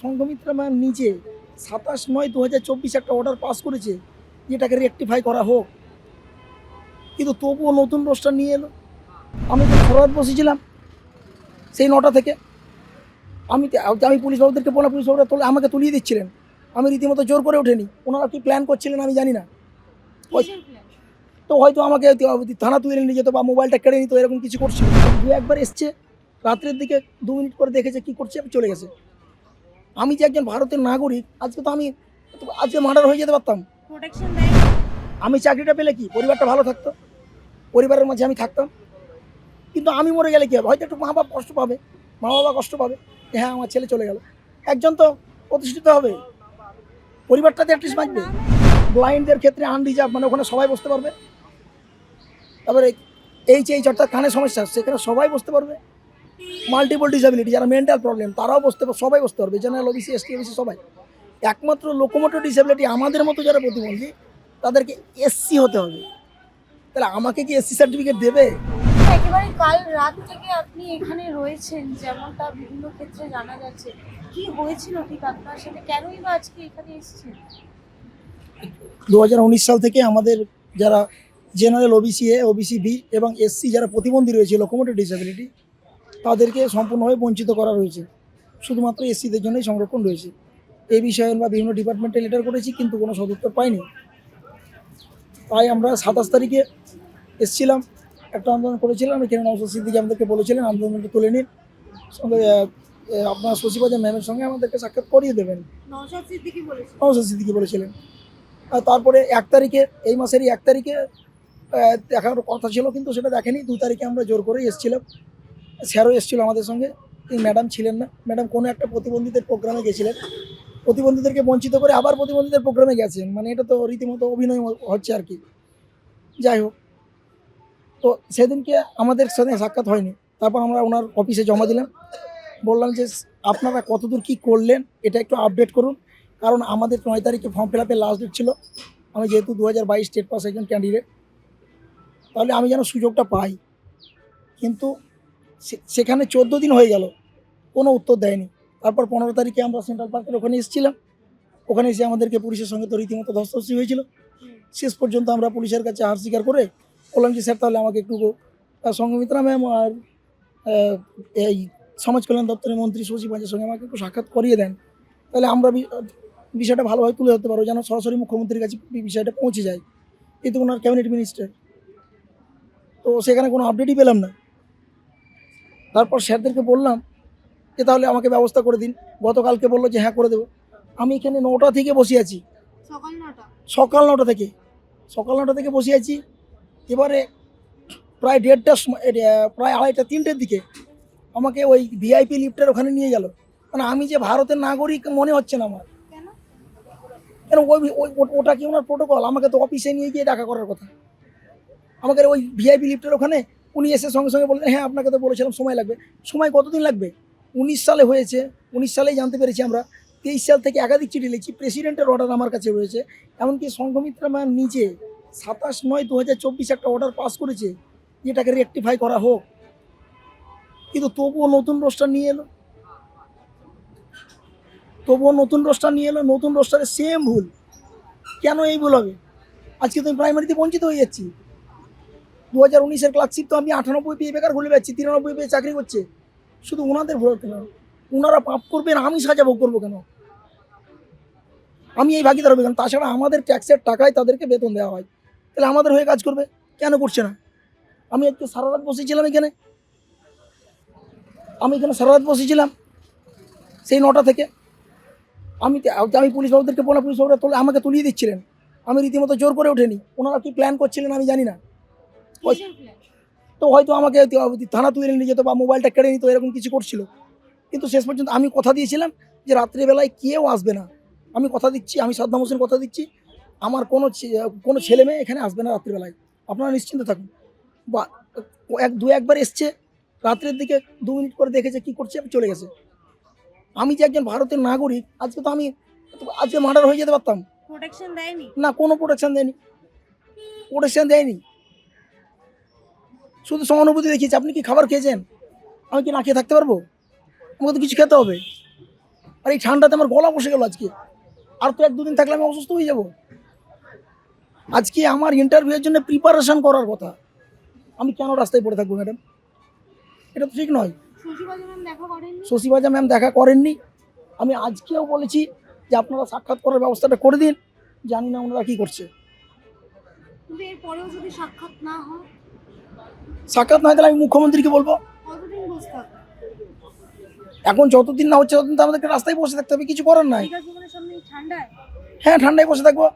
সংঘমিত্রা ma'am নিজে 27/9/2024 একটা order pass করেছে যেটাকে রেকটিফাই করা হোক, কিন্তু তবুও নতুন রোস্টার নিয়ে এলো। আমি তো ফরওয়ার্ড বসেছিলাম সেই 9টা থেকে। আমি পুলিশ বাবুদেরকে বললাম, পুলিশ বাবুরা আমাকে তুলিয়ে দিচ্ছিলেন। আমি রীতিমতো জোর করে ওঠেনি। ওনারা কি প্ল্যান করছিলেন আমি জানি না। তো হয়তো আমাকে থানা তুলে নিয়ে যেত বা মোবাইলটা কেড়ে নিত, এরকম কিছু করছিল। দু একবার এসছে, রাত্রের দিকে 2 মিনিট করে দেখেছে কি করছে, চলে গেছে। আমি যে একজন ভারতের নাগরিক, আজকে মার্ডার হয়ে যেতে পারতাম। আমি চাকরিটা পেলে কি পরিবারটা ভালো থাকতো, পরিবারের মাঝে আমি থাকতাম। কিন্তু আমি মরে গেলে কি হবে? হয়তো একটু মা বাবা কষ্ট পাবে, হ্যাঁ আমার ছেলে চলে গেল। একজন তো প্রতিষ্ঠিত হবে, পরিবারটাতে অ্যাটলিস্ট বাঁচবে। ব্লাইন্ডদের ক্ষেত্রে আনরিজার্ভ, মানে ওখানে সবাই বসতে পারবে। তারপরে এইচ অর্থাৎ কানের সমস্যা, সেখানে সবাই বসতে পারবে। মাল্টিপল ডিসেবিলিটি, যারা মেন্টাল প্রবলেম তারাও সবাই বসতে পারবে। জেনারেল ওবিসি, এসটি ওবিসি সবাই। একমাত্র লোকোমোটিভ ডিসেবিলিটি আমাদের মতো যারা প্রতিবন্ধী তাদেরকে এসসি হতে হবে। তাহলে আমাকে কি এসসি সার্টিফিকেট দেবে? একেবারে কাল রাত থেকে আপনি এখানে রয়েছেন, যেমনটা বিভিন্ন ক্ষেত্রে জানা যাচ্ছে। কি হয়েছিল ঠিক আপনার সাথে, কেনই বা আজকে এখানে এসেছেন? 2019 সাল থেকে আমাদের যারা general OBC A, OBC B এবং এসসি যারা প্রতিবন্ধী রয়েছে লোকোমোটিভ ডিসেবিলিটি, তাদেরকে সম্পূর্ণভাবে বঞ্চিত করা রয়েছে। শুধুমাত্র এসসিদের জন্যই সংরক্ষণ রয়েছে। এই বিষয়ে আমরা বিভিন্ন ডিপার্টমেন্টে লেটার করেছি, কিন্তু কোনো সদুত্তর পাইনি। তাই আমরা 27 তারিখে এসেছিলাম, একটা আন্দোলন করেছিলাম। এখানে নওশাদ সিদ্দিকী আমাদেরকে বলেছিলেন আন্দোলনটা তুলে নিন, সঙ্গে আপনার শশীবাজার ম্যামের সঙ্গে আমাদেরকে সাক্ষাৎ করিয়ে দেবেন। নওশাদ সিদ্দিকী বলেছিলেন। আর তারপরে 1 তারিখে, এই মাসেরই 1 তারিখে দেখার কথা ছিল, কিন্তু সেটা দেখেনি। 2 তারিখে আমরা জোর করেই এসেছিলাম। স্যারও এসেছিল আমাদের সঙ্গে, কিন্তু ম্যাডাম ছিলেন না। ম্যাডাম কোনো একটা প্রতিবন্ধীদের প্রোগ্রামে গেছিলেন, প্রতিবন্ধীদেরকে বঞ্চিত করে আবার প্রতিবন্ধীদের প্রোগ্রামে গেছেন। মানে এটা তো রীতিমতো অভিনয় হচ্ছে আর কি। যাই হোক, তো সেদিনকে আমাদের সাথে সাক্ষাৎ হয়নি। তারপর আমরা ওনার অফিসে জমা দিলাম, বললাম যে আপনারা কতদূর কী করলেন এটা একটু আপডেট করুন। কারণ আমাদের 9 তারিখে ফর্ম ফিল আপের লাস্ট ডেট ছিল। আমি যেহেতু 2022 স্টেট পাস একজন ক্যান্ডিডেট, তাহলে আমি যেন সুযোগটা পাই। কিন্তু সেখানে 14 দিন হয়ে গেল, কোনো উত্তর দেয়নি। তারপর 15 তারিখে আমরা সেন্ট্রাল পার্কের ওখানে এসেছিলাম। ওখানে এসে আমাদেরকে পুলিশের সঙ্গে তো রীতিমতো ধস্তাধস্তি হয়েছিল। শেষ পর্যন্ত আমরা পুলিশের কাছে হার স্বীকার করে বললাম যে স্যার তাহলে আমাকে একটু সংঘমিত্রা ম্যাম আর এই সমাজ কল্যাণ দপ্তরের মন্ত্রী শশী পাজের সঙ্গে আমাকে একটু সাক্ষাৎ করিয়ে দেন, তাহলে আমরা বিষয়টা ভালোভাবে তুলে ধরতে পারবো, যেন সরাসরি মুখ্যমন্ত্রীর কাছে বিষয়টা পৌঁছে যায়। কিন্তু ওনার ক্যাবিনেট মিনিস্টার, তো সেখানে কোনো আপডেটই পেলাম না। তারপর স্যারদেরকে বললাম যে তাহলে আমাকে ব্যবস্থা করে দিন। গতকালকে বললো যে হ্যাঁ করে দেবো। আমি এখানে 9টা থেকে বসে আছি, সকাল 9টা থেকে বসে আছি। এবারে প্রায় 1:30টার সময়, প্রায় 2:30-3টের দিকে আমাকে ওই ভিআইপি লিফটের ওখানে নিয়ে গেল। মানে আমি যে ভারতের নাগরিক মনে হচ্ছে না আমার। কেন ওটা কি ওনার প্রোটোকল? আমাকে তো অফিসে নিয়ে গিয়ে দেখা করার কথা। আমাকে ওই ভিআইপি লিফটের ওখানে উনি এসে সঙ্গে সঙ্গে বললেন হ্যাঁ আপনাকে তো বলেছিলাম সময় লাগবে। সময় কতদিন লাগবে? 19 সালে হয়েছে, 19 সালেই জানতে পেরেছি আমরা। 23 সাল থেকে একাধিক চিঠি লিখছি, প্রেসিডেন্টের অর্ডার আমার কাছে রয়েছে। এমনকি সংঘমিত্রা ম্যাম নিজে 27/9/2024 একটা অর্ডার পাস করেছে যেটাকে রেকটিফাই করা হোক, কিন্তু তবুও নতুন রোস্টার নিয়ে এলো। নতুন রোস্টারের সেম ভুল। কেন এই ভুল হবে? আজকে তো আমি প্রাইমারিতে বঞ্চিত হয়ে যাচ্ছি। 2019-এর ক্লার্কশিপ তো আমি 98 পেয়ে বেকার ঘুরে বেড়াচ্ছি, 93 পেয়ে চাকরি করছে। শুধু ওনাদের ভুল কেন? ওনারা পাপ করবেন, আমি সাজা ভোগ করবো কেন? আমি এই ভাগিদার হবে কেন? তাছাড়া আমাদের ট্যাক্সের টাকায় তাদেরকে বেতন দেওয়া হয়, তাহলে আমাদের হয়ে কাজ করবে, কেন করছে না? আমি আজকে সারা রাত বসেছিলাম এখানে, সারা রাত বসেছিলাম সেই 9টা থেকে। আমি পুলিশ বাবুদেরকে বললাম, পুলিশ বাবুরা আমাকে তুলিয়ে দিচ্ছিলেন। আমি রীতিমতো জোর করে ওঠেনি। ওনারা কি প্ল্যান করছিলেন আমি জানি না। তো হয়তো আমাকে থানা তুলে নিয়ে যেত বা মোবাইলটা কেড়ে নিত, এরকম কিছু করছিল। কিন্তু শেষ পর্যন্ত আমি কথা দিয়েছিলাম যে রাত্রিবেলায় কেউ আসবে না। আমি কথা দিচ্ছি, আমি সাদ্দাম হোসেন কথা দিচ্ছি, আমার কোনো ছেলে মেয়ে এখানে আসবে না রাত্রিবেলায়, আপনারা নিশ্চিন্ত থাকুন। বা একবার এসছে, রাত্রের দিকে 2 মিনিট করে দেখেছে কি করছে, চলে গেছে। আমি যে একজন ভারতের নাগরিক, আজকে মার্ডার হয়ে যেতে পারতাম। না, কোনো প্রোটেকশন দেয়নি। শুধু সহানুভূতি দেখিয়েছে। আপনি কি খাবার খেয়েছেন? আমি কি না খেয়ে থাকতে পারবো? আমাকে তো কিছু খেতে হবে। আর এই ঠান্ডাতে আমার গলা বসে গেল আজকে, আর তো 1-2 দিন থাকলে আমি অসুস্থ হয়ে যাব। আজকে আমার ইন্টারভিউয়ের জন্য প্রিপারেশন করার কথা, আমি কেন রাস্তায় পড়ে থাকবো ম্যাডাম? এটা তো ঠিক নয়। শশীবাজা ম্যাম দেখা করেননি? শশীবাজা ম্যাম দেখা করেননি। আমি আজকেও বলেছি যে আপনারা সাক্ষাৎ করার ব্যবস্থাটা করে দিন, জানি না ওনারা কী করছে। কিন্তু এরপরেও যদি সাক্ষাৎ না হয়, সাক্ষাৎ না হয় তাহলে আমি মুখ্যমন্ত্রীকে বলবো। কতদিন বসতে হবে? এখন যতদিন না হচ্ছে ততদিন তো আমাদেরকে রাস্তায় বসে থাকতে হবে, কিছু করার নাই। বিকাশ ভবনের সামনে এই ঠান্ডায় হ্যাঁ, ঠান্ডায় বসে থাকবো,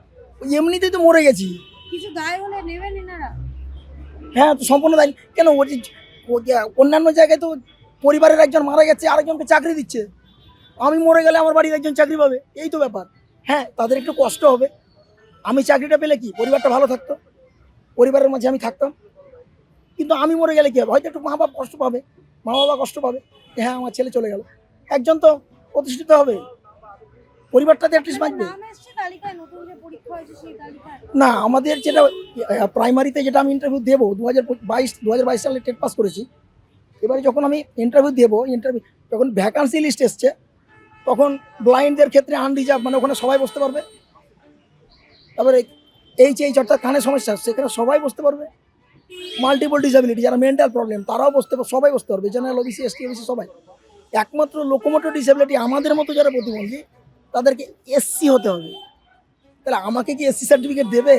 এমনিতেই তো মরে গেছি। কিছু দায় হলে নেবেন এনারা? হ্যাঁ, তো সম্পূর্ণ দায়ী কেন? অন্যান্য জায়গায় তো পরিবারের একজন মারা গেছে, আরেকজনকে চাকরি দিচ্ছে। আমি মরে গেলে আমার বাড়ির একজন চাকরি পাবে, এই তো ব্যাপার। হ্যাঁ, তাদের একটু কষ্ট হবে। আমি চাকরিটা পেলে কি পরিবারটা ভালো থাকতো, পরিবারের মাঝে আমি থাকতাম। কিন্তু আমি মরে গেলে কি হবে? হয়তো একটু মা বাবা কষ্ট পাবে, মা বাবা কষ্ট পাবে যে হ্যাঁ আমার ছেলে চলে গেল। একজন তো প্রতিষ্ঠিত হবে, পরিবারটাতে অ্যাটলিস্ট বাঁচবে। নাম এসছে তালিকায়, নতুন যে পরীক্ষা হয়েছে সেই তালিকায়? না, আমাদের যেটা প্রাইমারিতে যেটা আমি ইন্টারভিউ দেবো 2022 সালে টেট পাস করেছি। এবারে যখন আমি ইন্টারভিউ দেবো, যখন ভ্যাকান্সি লিস্ট এসছে, তখন ব্লাইন্ডদের ক্ষেত্রে আনরিজার্ভ, মানে ওখানে সবাই বসতে পারবে। তারপরে এইচ অর্থাৎ কানে সমস্যা, সেখানে সবাই বসতে পারবে। মাল্টিপল ডিসেবিলিটি, যারা মেন্টাল প্রবলেম তারাও সবাই বসতে পারবে, জেনারেল ওবিসি এসটি ওবিসি সবাই। একমাত্র লোকোমোটর ডিসেবিলিটি আমাদের মতো যারা প্রতিবন্ধী তাদেরকে এসসি হতে হবে। তাহলে আমাকে কি এসসি সার্টিফিকেট দেবে?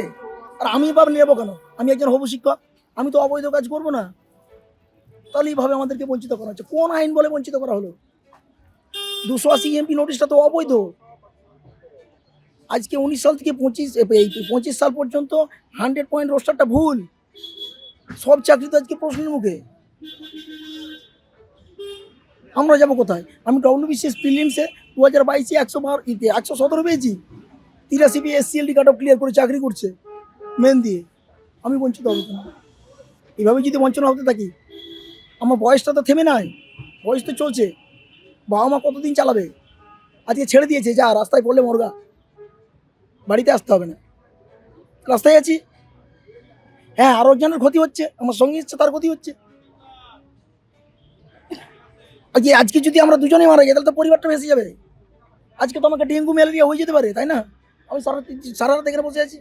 আর আমি ভাবে নেবো কেন? আমি একজন হবু শিক্ষক, আমি তো অবৈধ কাজ করবো না। তাহলে এইভাবে আমাদেরকে বঞ্চিত করা হচ্ছে। কোন আইন বলে বঞ্চিত করা হলো? 280 এমপি নোটিশটা তো অবৈধ। আজকে 19 সাল থেকে 25 সাল পর্যন্ত 100 পয়েন্ট রোস্টারটা ভুল। সব চাকরি তো আজকে প্রশ্নের মুখে। আমরা যাবো কোথায়? আমি ডব্লিউবিসিএস প্রিলিমসে 2022-এ 117 পেয়েছি। 83 পেয়ে এসসিএলডি কাট অফ ক্লিয়ার করে চাকরি করছে মেন দিয়ে। আমি বঞ্চিত হবো কেন? এভাবে যদি বঞ্চনা হতে থাকি, আমার বয়সটা তো থেমে নাই, বয়স তো চলছে। বাবা মা কতদিন চালাবে? আজকে ছেড়ে দিয়েছে, যা রাস্তায় পড়লে মরগা, বাড়িতে আসতে হবে না, রাস্তায় আছি। হ্যাঁ, আরো একজনের ক্ষতি হচ্ছে, আমার সঙ্গে এসছে তার ক্ষতি হচ্ছে। আজকে যদি আমরা দুজনে মারা যাই তাহলে তো পরিবারটা ভেসে যাবে। আজকে তো আমাকে ডেঙ্গু ম্যালেরিয়া হয়ে যেতে পারে, তাই না? আমি সারা রাত এখানে বসে আছি,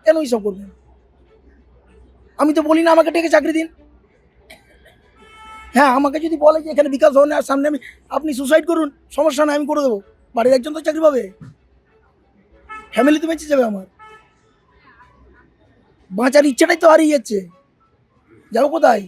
কেন এইসব করবেন? আমি তো বলি না আমাকে ডেকে চাকরি দিন। হ্যাঁ, আমাকে যদি বলে যে এখানে বিকাশ ভবনের সামনে আপনি সুসাইড করুন, সমস্যা নাই, আমি করে দেবো। বাড়ির একজন তো চাকরি পাবে, ফ্যামিলি তো বেঁচে যাবে আমার। বাঁচার ইচ্ছাটাই তো হারিয়ে যাচ্ছে, যাবো কোথায়?